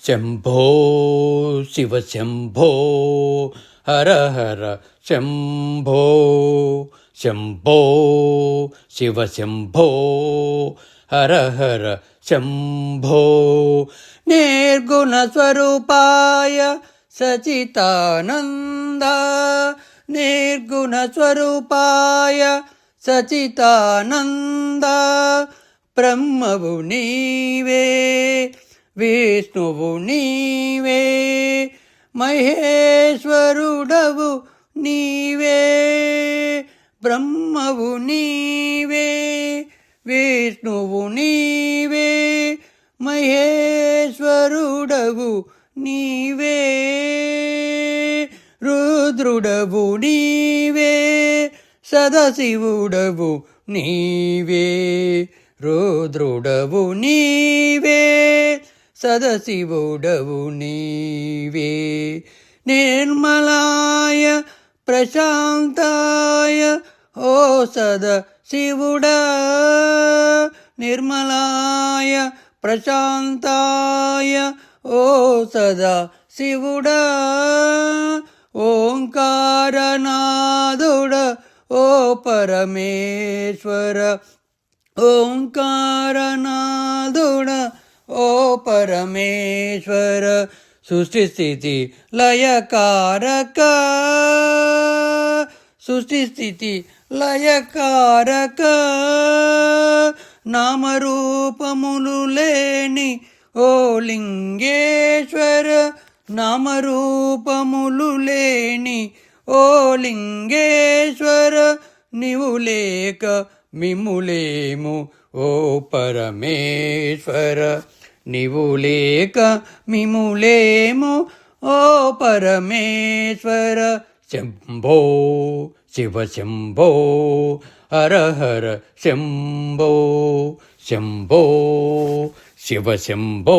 శంభో శివ శంభో హర హర శంభో శంభో శివ శంభో హర హర శంభో నిర్గుణ స్వరూపాయ సచితానంద నిర్గుణ స్వరూపాయ సచితానంద బ్రహ్మవు నీవే విష్ణువు నీవే మహేశ్వరుడవు నీవే బ్రహ్మవు నీవే విష్ణువు నీవే మహేశ్వరుడవు నీవే రుద్రుడవు నీవే సదాశివుడవు నీవే రుద్రుడవు నీవే సదాశివుడవు నీవే నిర్మలాయ ప్రశాంతాయ ఓ సదాశివుడా నిర్మలాయ ప్రశాంతాయ ఓ సదాశివుడా ఓంకారనాదుడ ఓ పరమేశ్వర ఓంకారనాదుడ ఓ పరమేశ్వర సృష్టి స్థితి లయకారక సృష్టి స్థితి లయకారక నామరూపములు లేని ఓ లింగేశ్వర నామరూపములు లేని ఓ లింగేశ్వర నీవు లేక మిమ్ములేము ఓ పరమేశ్వర నీవు లేక మిమ్ములేము ఓ పరమేశ్వర శంభో శివ శంభో హర హర శంభో శంభో శివ శంభో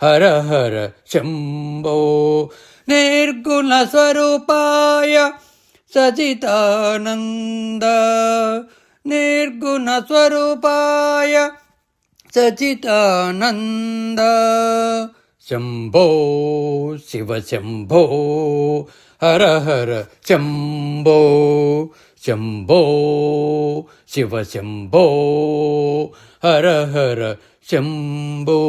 హర హర శంభో నిర్గుణ స్వరూపాయ సచితానంద నిర్గుణ స్వరూపాయ సచితానంద శంభో శివ శంభో హర హర శంభో శంభో శివ శంభో హర హర శంభో.